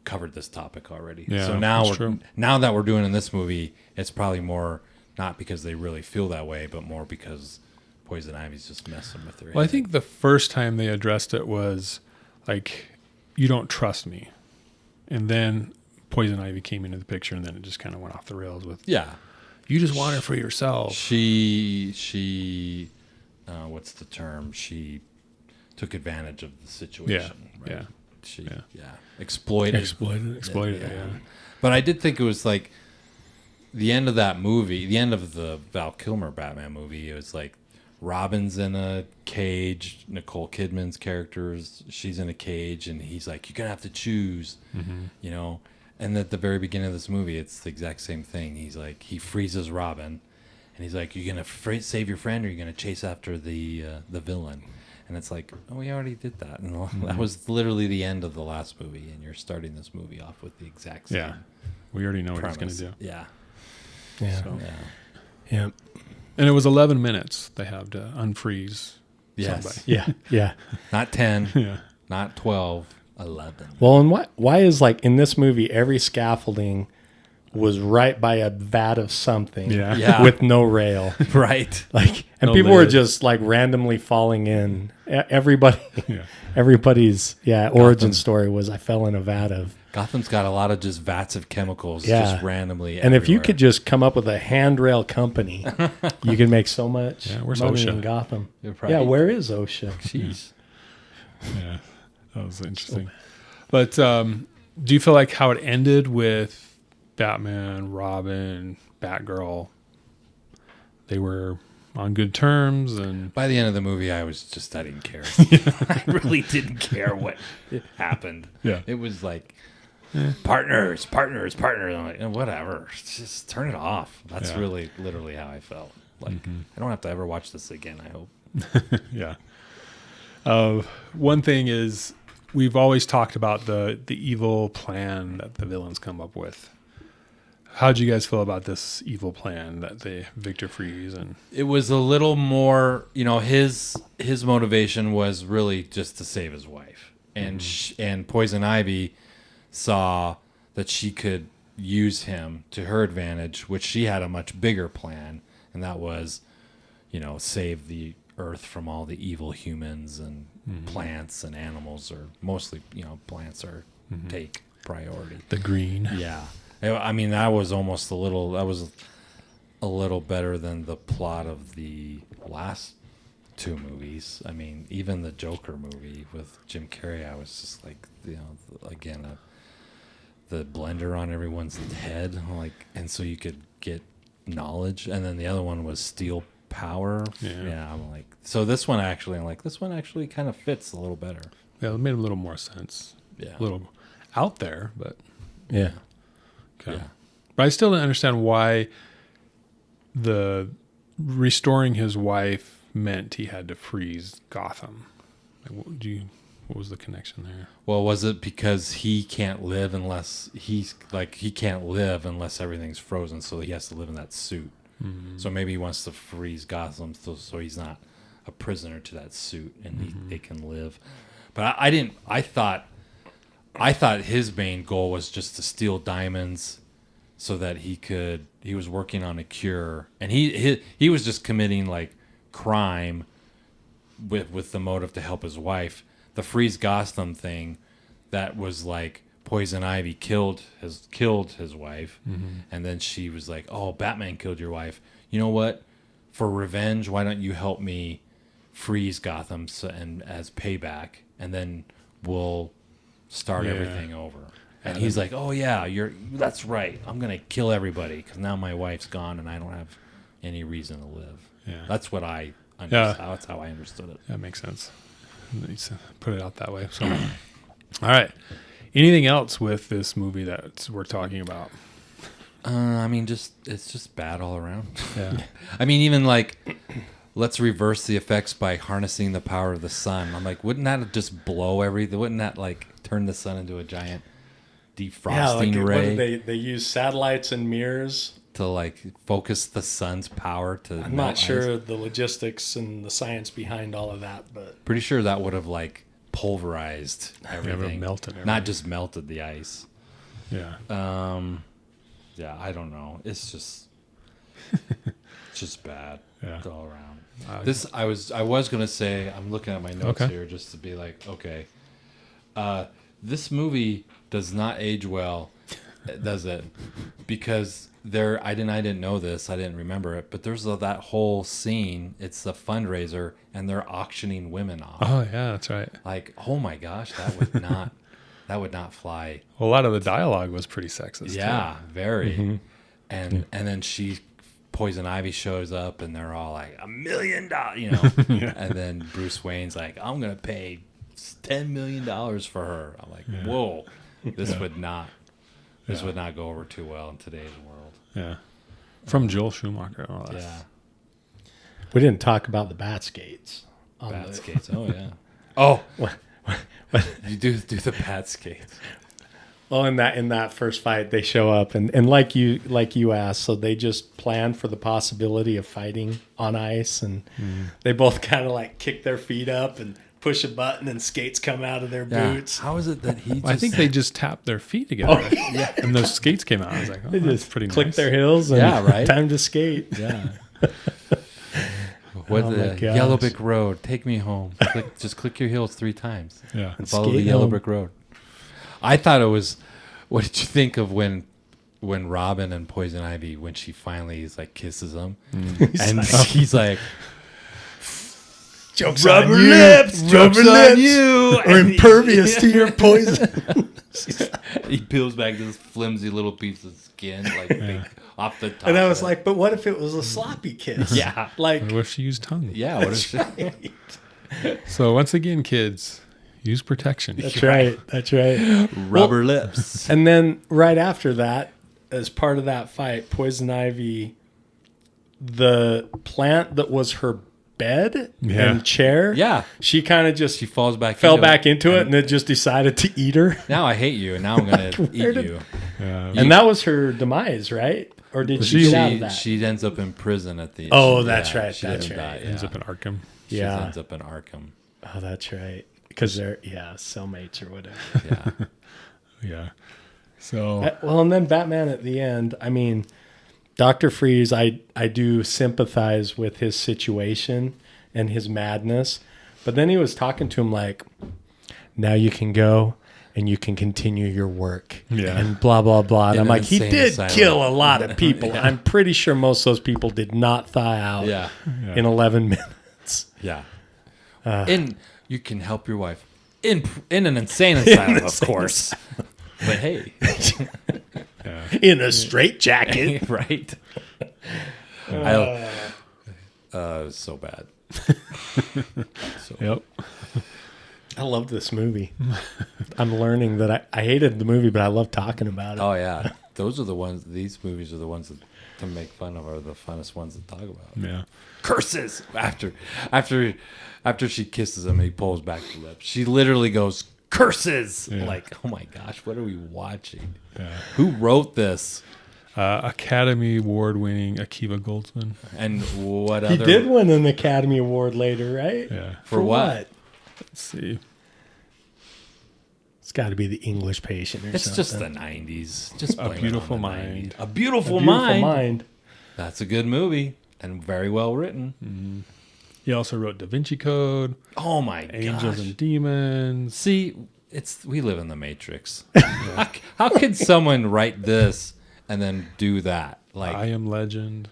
covered this topic already. Yeah, so now that we're doing in this movie, it's probably more not because they really feel that way, but more because Poison Ivy's just messing with her. Well, I think the first time they addressed it was like, you don't trust me. And then Poison Ivy came into the picture, and then it just kind of went off the rails with, you just want her for yourself. She what's the term? She took advantage of the situation. Right? She exploited it. Yeah. But I did think it was like the end of that movie, the end of the Val Kilmer Batman movie. It was like Robin's in a cage. Nicole Kidman's she's in a cage, and he's like, "You're gonna have to choose," And at the very beginning of this movie, it's the exact same thing. He's like, he freezes Robin, and he's like, "You're gonna save your friend, or you're gonna chase after the villain." And it's like, oh, we already did that. And that was literally the end of the last movie, and you're starting this movie off with the exact same. Yeah, we already know premise. what he's gonna do. Yeah. Yeah. And it was 11 minutes they have to unfreeze somebody. Yeah. Not 10. Yeah. Not 12. 11. Well, and why is, like, in this movie, every scaffolding was right by a vat of something with no rail. Right. Like, and No people lid. were just like randomly falling in. Everybody's origin story was, I fell in a vat of. Gotham's got a lot of just vats of chemicals just randomly And if you everywhere. could just come up with a handrail company, you could make so much where's money OSHA? in Gotham. Right. Yeah, where is OSHA? Jeez. Yeah, that was interesting. But do you feel like how it ended with Batman, Robin, Batgirl, they were on good terms? And By the end of the movie, I didn't care. I really didn't care what happened. Yeah. It was like, partners. I'm like, whatever. Just turn it off. That's really literally how I felt. Like, I don't have to ever watch this again, I hope. yeah. One thing is we've always talked about the evil plan that the villains come up with. How'd you guys feel about this evil plan that Victor Freeze and It was a little more, his motivation was really just to save his wife, and and Poison Ivy saw that she could use him to her advantage, which she had a much bigger plan, and that was, save the Earth from all the evil humans and plants and animals, or mostly, plants are take priority. the Green? Yeah. I mean, that was a little better than the plot of the last two movies. I mean, even the Joker movie with Jim Carrey, I was just like, the blender on everyone's head, and so you could get knowledge. And then the other one was Steel Power. Yeah, I'm like, so this one actually kind of fits a little better. Yeah, it made a little more sense. Yeah. A little out there, but Yeah. okay. Yeah. But I still don't understand why the restoring his wife meant he had to freeze Gotham. What was the connection there? Well, was it because he can't live unless everything's frozen, so he has to live in that suit. So maybe he wants to freeze Gotham so he's not a prisoner to that suit, and they can live. But I thought his main goal was just to steal diamonds so that he was working on a cure, and he was just committing crime with the motive to help his wife. The freeze Gotham thing, that was Poison Ivy killed his wife, and then she was like, "Oh, Batman killed your wife. You know what? For revenge, why don't you help me freeze Gotham and as payback, and then we'll start everything over." And he's like, "Oh yeah, that's right. I'm gonna kill everybody because now my wife's gone and I don't have any reason to live." Yeah. That's what I understood. That's how I understood it. That makes sense. Put it out that way. So, all right. Anything else with this movie that we're talking about? I mean, it's just bad all around. Yeah. I mean, even let's reverse the effects by harnessing the power of the sun. I'm like, wouldn't that just blow everything? Wouldn't that turn the sun into a giant defrosting ray? They use satellites and mirrors. To focus the sun's power to. I'm not sure the logistics and the science behind all of that, but Pretty sure that would have pulverized everything, melted everything. not just melted the ice. Yeah. Yeah, I don't know. It's just bad all around. I was gonna say, I'm looking at my notes here just to be like, okay, this movie does not age well, does it? Because I didn't know this, I didn't remember it, but there's that whole scene. It's the fundraiser, and they're auctioning women off. Oh yeah, that's right. Oh my gosh, that would not fly. Well, a lot of the dialogue was pretty sexist. Yeah, too. very. And then Poison Ivy shows up, and they're all like $1 million, And then Bruce Wayne's like, "I'm gonna pay $10 million for her." I'm like, whoa, this would not go over too well in today's world. Yeah. From Joel Schumacher. Oh, Yeah, we didn't talk about the bat skates. bat skates. Oh yeah. Oh, you do the bat skates. Well, in that first fight, they show up and like you asked, so they just plan for the possibility of fighting on ice, and they both kind of kick their feet up and push a button, and skates come out of their boots. How is it that he? I think they just tapped their feet together. And those skates came out. I was like, oh, They that's just pretty click nice. their heels, and right. time to skate. Yeah. What Oh my the gosh. Yellow Brick Road? Take me home. Just click your heels 3 times. Yeah. And follow the skate Yellow home. Brick Road. I thought it was. What did you think of when Robin and Poison Ivy, when she finally kisses him, and he's like, Jokes "Rubber on you. lips, Rubber jokes on lips. you," Or impervious to your poison. He peels back this flimsy little piece of skin, big, off the top. And I of was it. like, but what if it was a sloppy kiss? Yeah. Or what if she used tongue? Yeah. What is she? So once again, kids, use protection. That's right. That's right. Rubber lips. And then right after that, as part of that fight, Poison Ivy, the plant that was her bed Yeah. and chair. Yeah. She kind of just She falls back. fell back into it and it just decided to eat her. Now I hate you, and now I'm gonna eat you. And that was her demise, right? Or did she get out of that? She ends up in prison at the. Oh, that's right, She that's doesn't right. die, Ends up in Arkham. She Yeah. ends up in Arkham. Oh, that's right. Because they're, cellmates or whatever. Yeah. Yeah. So Well, and then Batman at the end, I mean, Dr. Freeze, I do sympathize with his situation and his madness. But then he was talking to him like, now you can go and you can continue your work. Yeah. And blah, blah, blah. And In I'm an like, he insane did asylum. kill a lot of people. I'm pretty sure most of those people did not thaw out Yeah. in 11 minutes. Yeah. And you can help your wife in an insane asylum, of course. But hey, In a straitjacket. right? So bad. yep. I love this movie. I'm learning that I hated the movie, but I love talking about it. Oh yeah, those are the ones. These movies are the ones that to make fun of, are the funnest ones to talk about. Yeah. Curses after she kisses him and he pulls back the lips. She literally goes curses. Yeah. Like, oh my gosh, what are we watching? Yeah. Who wrote this? Academy Award winning Akiva Goldsman. And what He other? did win an Academy Award later, right? Yeah. For what? Let's see. It's got to be The English Patient or It's something. just the '90s. Just blame it on Beautiful the Mind. 90s. A beautiful, Beautiful mind. Mind. That's a good movie and very well written. He also wrote Da Vinci Code, Oh my Angels gosh. and Demons. See, we live in the Matrix. How could someone write this and then do that? Like, I Am Legend.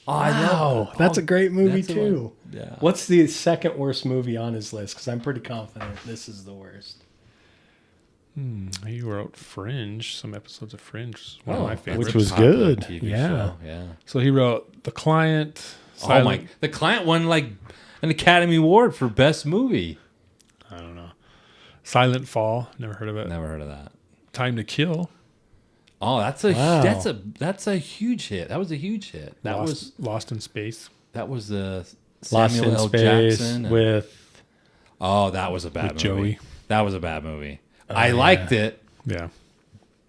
I love. Oh, that's a great movie that's a too. Yeah. What's the second worst movie on his list? Because I'm pretty confident this is the worst. He wrote Fringe, some episodes of Fringe. Is one of my That's favorites. Which was popular good. TV Yeah. show. Yeah. So he wrote The Client. Oh my! The Client won like an Academy Award for best movie. I don't know. Silent Fall. Never heard of it. Never heard of that. Time to Kill. Oh, that's a Wow. that's a huge hit. That was a huge hit. That Lost in Space. was the Lost Samuel in L. Space Jackson with Oh, that was a bad With movie. Joey. That was a bad movie. I liked it, Yeah.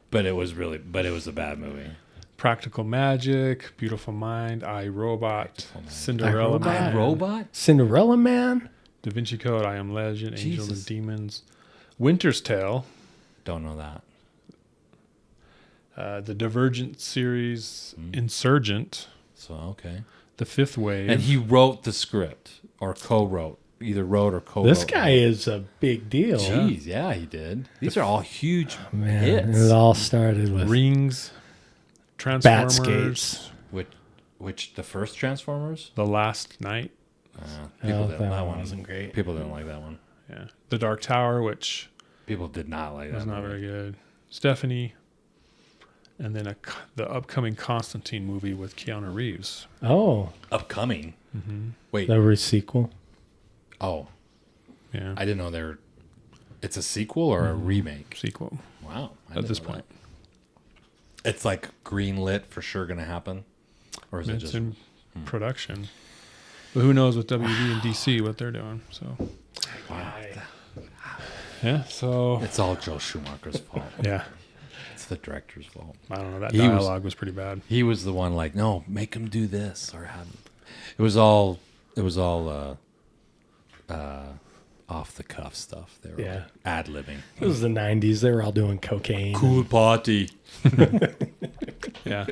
but it was a bad movie. Practical Magic. Beautiful Mind. I, Robot. Cinderella iRobot? Man. Robot? Cinderella Man. Da Vinci Code. I Am Legend. Angels Jesus. and Demons. Winter's Tale. Don't know that. The Divergent series. Insurgent. So okay. The Fifth Wave. And he wrote the script or co-wrote, either wrote or co-wrote. This guy is a big deal. Jeez, yeah, he did. These are all huge Man, hits. it all started with Rings. Transformers. Batskates. Which the first Transformers? The Last Night. People Oh, didn't. that That one one wasn't great. People didn't like that one. Yeah. The Dark Tower, which People did not like that. was not movie. very good. Stephanie. And then the upcoming Constantine movie with Keanu Reeves. Oh, Upcoming. Wait. the sequel. Oh, Yeah. I didn't know it's a sequel or a remake. Sequel Wow. I at didn't this know point. that. It's like green lit for sure going to happen, or is it It's just? in production. But who knows with WB and DC what they're doing. So yeah, so It's all Joe Schumacher's fault. yeah. It's the director's fault. I don't know. That He was- dialogue was pretty bad. He was the one like, no, make him do this or have. It was all off the cuff stuff. They were Yeah. ad libbing. It was the 90s. They were all doing cocaine. Cool party. Yeah.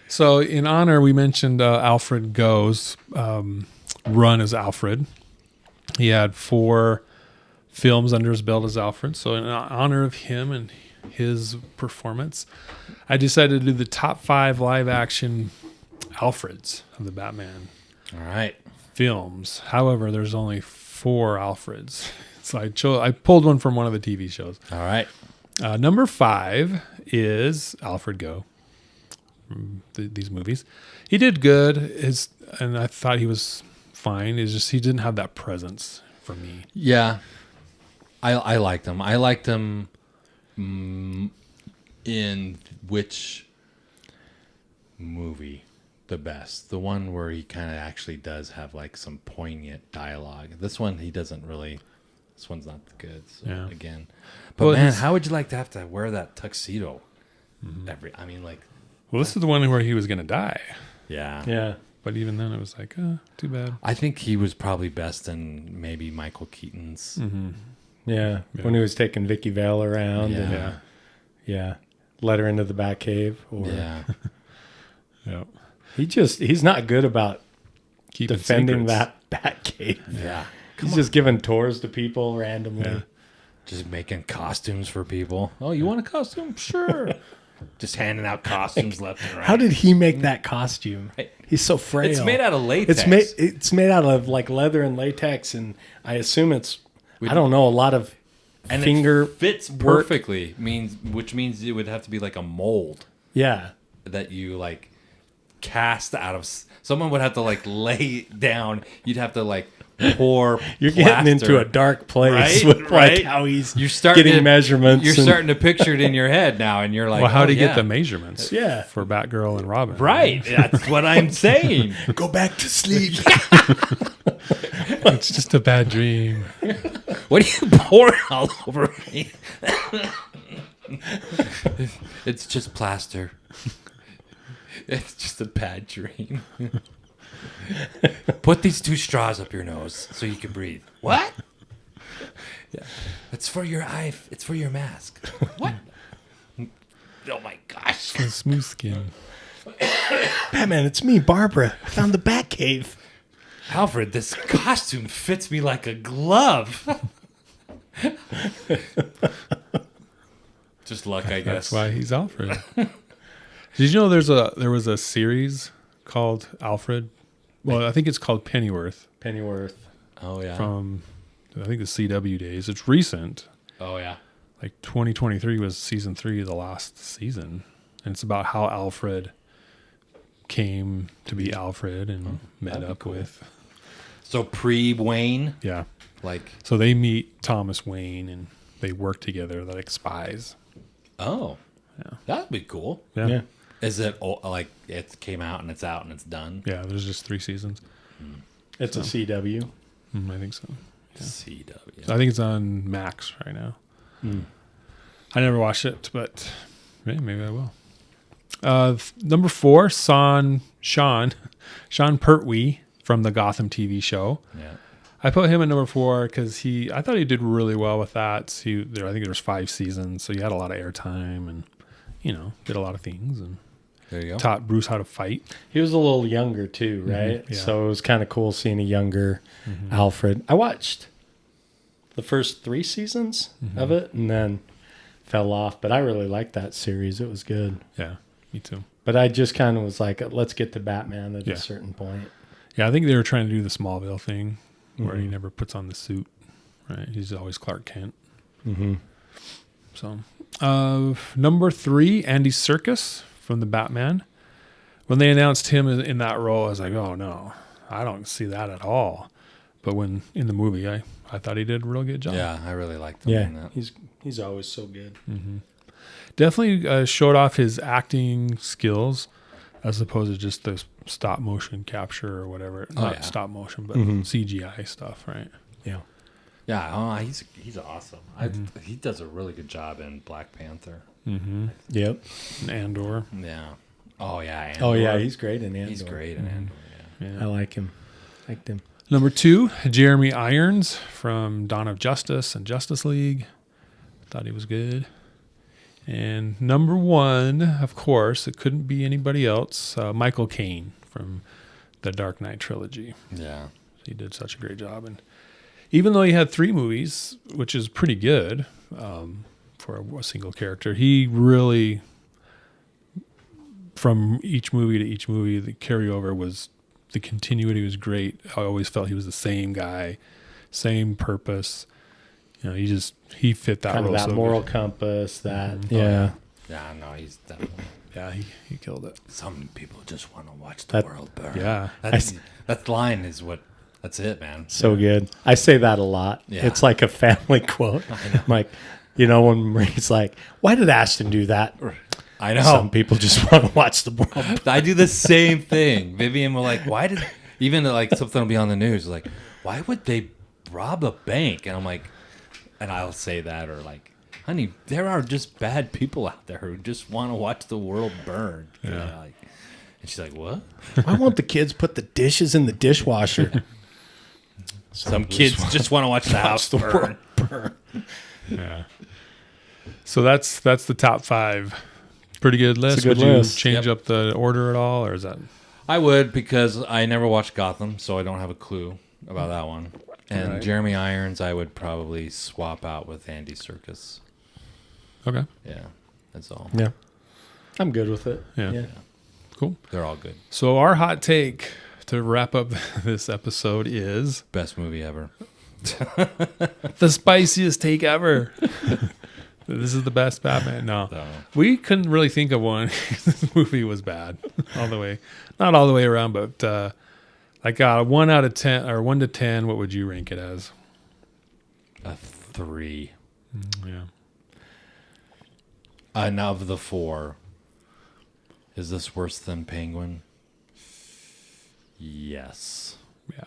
So in honor, we mentioned Alfred Go's run as Alfred. He had 4 films under his belt as Alfred. So in honor of him and his performance, I decided to do the top 5 live action Alfreds of the Batman All right. films. However, there's only 4 Alfreds. So I pulled one from one of the TV shows. All right. Number 5 is Alfred Go. From these movies, he did good. And I thought he was fine. It's just he didn't have that presence for me. Yeah. I liked him. I liked him in which movie? the best. The one where he kind of actually does have like some poignant dialogue. This one, he doesn't really. This one's not good. So Yeah. again, but Well, man, his- how would you like to have to wear that tuxedo? I mean, like, Well, this is the one where he was going to die. yeah. Yeah. But even then, it was like, too bad. I think he was probably best in maybe Michael Keaton's. Yeah. When he was taking Vicky Vale around. And, Yeah. yeah. Let her into the Batcave. Or Yeah. Yeah. he's not good about Keeping defending secrets. that Batcave. Yeah. He's just giving tours to people randomly. Yeah. Just making costumes for people. Oh, you want a costume? Sure. Just handing out costumes left and right. How did he make that costume? Right. He's so frail. It's made out of latex. It's made out of like leather and latex, and I assume it's I don't know, a lot of and finger it fits work. perfectly. Which means it would have to be like a mold Yeah. that you like cast out of. Someone would have to like lay down. You'd have to like pour. You're getting into plaster. a dark place Right? with Right? like how he's You're starting getting to, measurements. You're and- starting to picture it in your head now, and you're like, Well, how oh, do you yeah. get the measurements? Yeah. For Batgirl and Robin. Right, that's what I'm saying. Go back to sleep. It's just a bad dream. What are you pouring all over me? It's just plaster. It's just a bad dream. Put these 2 straws up your nose so you can breathe. What? Yeah. It's for your eye. It's for your mask. What? Oh my gosh. A smooth skin. Batman, it's me, Barbara. I found the Batcave. Alfred, this costume fits me like a glove. Just luck, I guess. That's why he's Alfred. Did you know there was a series called Alfred? Well, I think it's called Pennyworth Pennyworth. Oh yeah. from I think the CW days. It's recent. Oh yeah. Like 2023 was season 3 of the last season, and it's about how Alfred came to be Alfred and met that'd be up cool. with. So pre-Wayne, Yeah. like, So they meet Thomas Wayne and they work together like spies. oh, Yeah. that'd be cool. Yeah. Yeah. Is it like it came out and it's out and it's done? Yeah, there's just 3 seasons. It's a CW. I think so. CW. I think it's on Max right now. I never watched it, but maybe I will. Number 4, Sean Pertwee from the Gotham TV show. Yeah. I put him at number 4 because I thought he did really well with that. I think there's 5 seasons, so he had a lot of airtime and did a lot of things and There you go. taught Bruce how to fight. He was a little younger too, right? yeah. So it was kind of cool seeing a younger Alfred. I watched the first 3 seasons of it and then fell off, but I really liked that series. It was good. Yeah, me too. But I just kind of was like, let's get to Batman at Yeah. a certain point. Yeah, I think they were trying to do the Smallville thing where he never puts on the suit. Right, he's always Clark Kent. So, number 3, Andy Serkis from the Batman. When they announced him in that role, I was like, oh no, I don't see that at all. But when in the movie, I thought he did a real good job. Yeah, I really liked him in Yeah, that. he's always so good. Definitely showed off his acting skills as opposed to just the stop motion capture or whatever. Not yeah. stop motion, but CGI stuff, right? Yeah. Yeah, he's awesome. He does a really good job in Black Panther. Yep. And Andor. Yeah. Oh yeah. Oh yeah, Andor. he's great in Andor. He's great in Andor. Yeah. I like him. Liked him. Number 2, Jeremy Irons from Dawn of Justice and Justice League. Thought he was good. And number 1, of course, it couldn't be anybody else, Michael Caine from the Dark Knight trilogy. Yeah. He did such a great job. And even though he had 3 movies, which is pretty good for a single character, he really, from each movie to each movie, the carryover was, the continuity was great. I always felt he was the same guy, same purpose. He fit that Kind of role that so moral good. compass. That Oh, yeah. Yeah, no, he's definitely. Yeah, he killed it. Some people just want to watch the That- world burn. Yeah. That line is what. That's it, man. So good. I say that a lot. Yeah. It's like a family quote. Like, when Marie's like, why did Ashton do that? I know. Some people just want to watch the world. I do the same thing. Vivian will like, why did even like something will be on the news like, why would they rob a bank? And I'm like, and I'll say that or like, honey, there are just bad people out there who just want to watch the world burn. Yeah. You know, like, and she's like, what? Why won't the kids put the dishes in the dishwasher? Some kids just want to watch the house burn. Yeah. So that's the top 5. Pretty good list. It's a good Would list. you change up the order at all, or is that? I would because I never watched Gotham, so I don't have a clue about that one. And Right. Jeremy Irons, I would probably swap out with Andy Serkis. Okay. Yeah, that's all. Yeah. I'm good with it. Yeah. Cool. They're all good. So our hot take to wrap up this episode is Best movie ever. the spiciest take ever. This is the best Batman. No, we couldn't really think of one. This movie was bad all the way, not all the way around, but like 1 out of 10 or 1 to 10, what would you rank it as? A 3. Yeah. And of the 4, is this worse than Penguin? Yes, Yeah.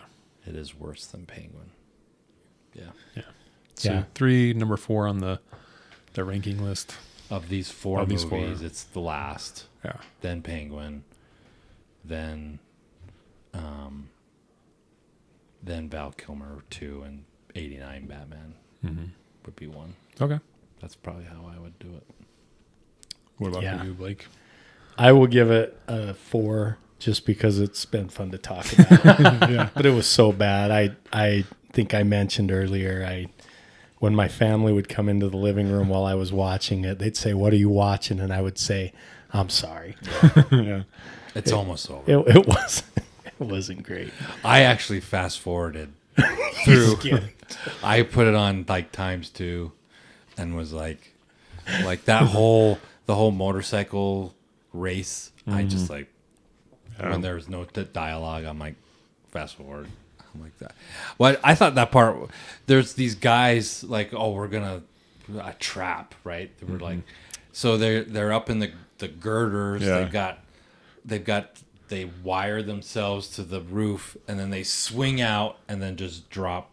it is worse than Penguin. Yeah. Yeah. So Yeah. 3, number 4 on the ranking list. Of these 4 Of these movies, 4. it's the last. Yeah. Then Penguin. Then Val Kilmer 2 and 89 Batman would be 1. Okay. That's probably how I would do it. What about Yeah. for you, Blake? I will give it a 4 just because it's been fun to talk about. Yeah. But it was so bad. I think I mentioned earlier, when my family would come into the living room while I was watching it, they'd say, "What are you watching?" And I would say, "I'm sorry." Yeah. It's almost over. It wasn't great. I actually fast forwarded through. I put it on like ×2 and was like the whole motorcycle race. I just like when there was no dialogue, I'm like fast forward. I'm like that. Well, I thought that part. There's these guys like, oh, we're gonna a trap, right? They were like, so they're up in the girders. Yeah. They wire themselves to the roof and then they swing out and then just drop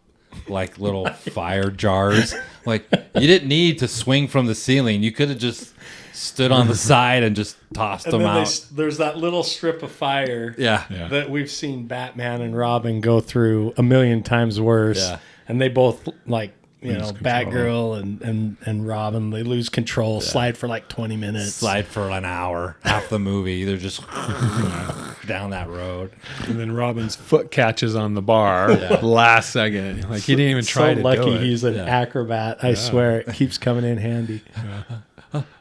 like little fire jars. Like you didn't need to swing from the ceiling. You could have just stood on the side and just tossed them out. There's that little strip of fire Yeah. that we've seen Batman and Robin go through a million times worse. Yeah. And they both like, Lose control. Batgirl and Robin, they lose control, slide for like 20 minutes. Slide for an hour, half the movie. They're just down that road. And then Robin's foot catches on the bar last second. Like he didn't even try so to lucky do it. he's an acrobat. I swear it keeps coming in handy.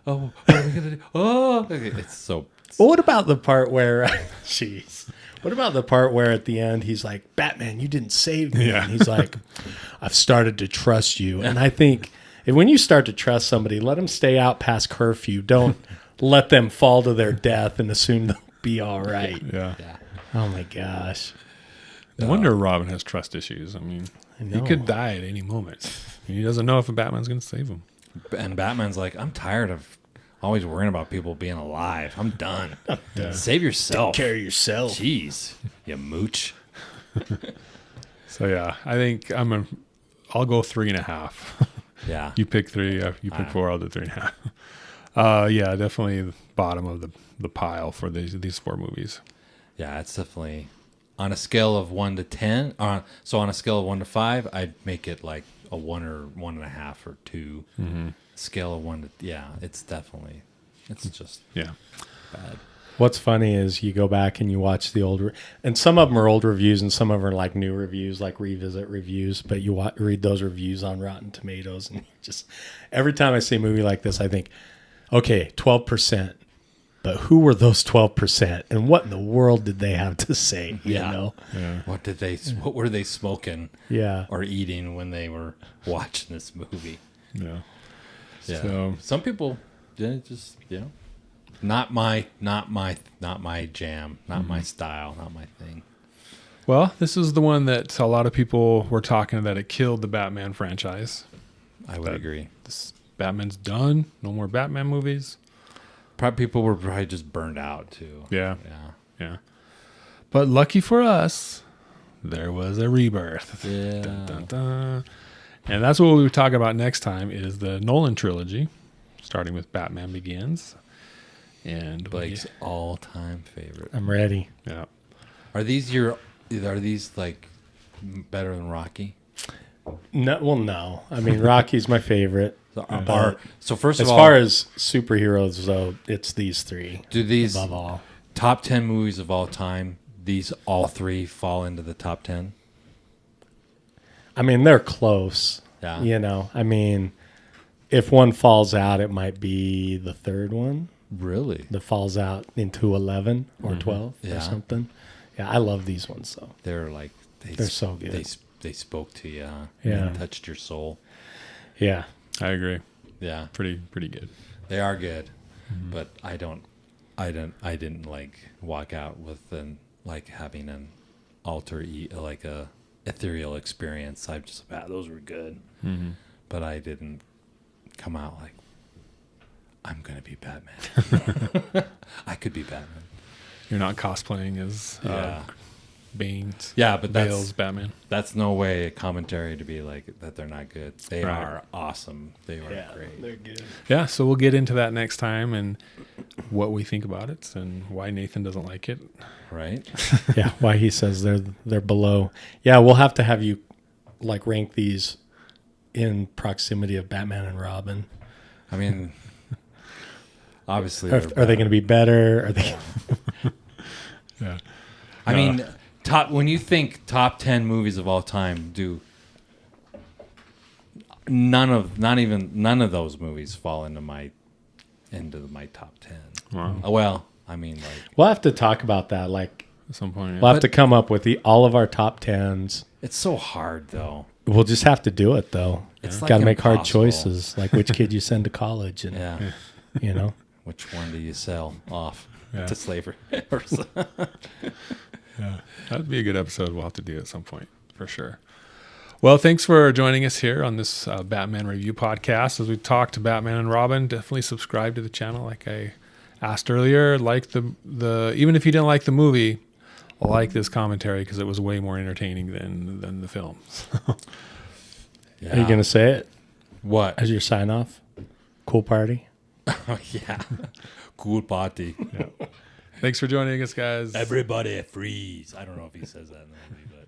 Oh, what are we gonna do? Oh, okay. It's so. But what about the part where, jeez, what about the part where at the end he's like, "Batman, you didn't save me." Yeah. And he's like, "I've started to trust you." And I think when you start to trust somebody, let them stay out past curfew. Don't let them fall to their death and assume they'll be all right. Yeah. Oh my gosh. No wonder Robin has trust issues. I mean, he know. could die at any moment. And he doesn't know if a Batman's going to save him. And Batman's like, I'm tired of always worrying about people being alive. I'm done. Save yourself. Take care of yourself. Jeez, you mooch. So yeah, I think I'll go 3.5. Yeah. You pick 3. You pick 4. I'll do 3.5. Yeah, definitely the bottom of the pile for these 4 movies. Yeah, it's definitely on a scale of 1 to 10. So on a scale of 1 to 5, I'd make it like a 1 or 1.5 or 2. Scale of 1 to it's definitely just Yeah. bad. What's funny is you go back and you watch the old, and some of them are old reviews and some of them are like new reviews, like revisit reviews. But you read those reviews on Rotten Tomatoes, and just every time I see a movie like this, I think, okay, 12%. But who were those 12%, and what in the world did they have to say? You know? Yeah. What were they smoking? Yeah. Or eating when they were watching this movie? Yeah. Yeah. So- Some people just not my jam, not my style, not my thing. Well, this is the one that a lot of people were talking that it killed the Batman franchise. I would agree. Batman's done. No more Batman movies. Probably people were probably just burned out too. Yeah. Yeah. Yeah. But lucky for us, there was a rebirth. Yeah. Dun, dun, dun. And that's what we'll be talking about next time is the Nolan trilogy, starting with Batman Begins. And Blake's all-time favorite. I'm ready. yeah. Are these like better than Rocky? No, well, no. I mean, Rocky's my favorite. So first of As all, far as superheroes, though, it's these three do these above all. top 10 movies of all time, these all three fall into the top 10? I mean, they're close. Yeah. You know, I mean, if one falls out, it might be the third one Really? that falls out into 11 or 12 Yeah. or something. Yeah, I love these ones, though. They're like They're so good. They spoke to you. Yeah. They touched your soul. Yeah. I agree. Yeah. Pretty good. They are good. But I didn't like walk out with like having an like a ethereal experience. I just those were good. But I didn't come out like I'm gonna be Batman. I could be Batman. You're not cosplaying as Bane's. Yeah, but Bale's Batman. that's no way a commentary to be like that they're not good. They Right. are awesome. They are great. They're good. Yeah, so we'll get into that next time and what we think about it and why Nathan doesn't like it. Right? Yeah, why he says they're below. Yeah, we'll have to have you like rank these in proximity of Batman and Robin. I mean, obviously, Are they going to be better? Are they? Yeah. I mean, when you think top 10 movies of all time, none of those movies fall into my top 10. Wow. Well, I mean, like, We'll have to talk about that. Like, At some point. Yeah. we'll have to come up with all of our top tens. it's so hard though. We'll just have to do it though. It's like Got to make hard impossible. choices, like which kid you send to college, and Yeah. you know. Which one do you sell off Yeah. to slavery? Yeah, that'd be a good episode. We'll have to do at some point for sure. Well, thanks for joining us here on this Batman review podcast. As we talked to Batman and Robin, definitely subscribe to the channel. Like I asked earlier, like the even if you didn't like the movie, like this commentary because it was way more entertaining than the film. Yeah. Are you gonna say it What? as your sign off? Cool party. Oh, yeah. Cool party. Thanks for joining us, guys. Everybody freeze. I don't know if he says that in the movie, but.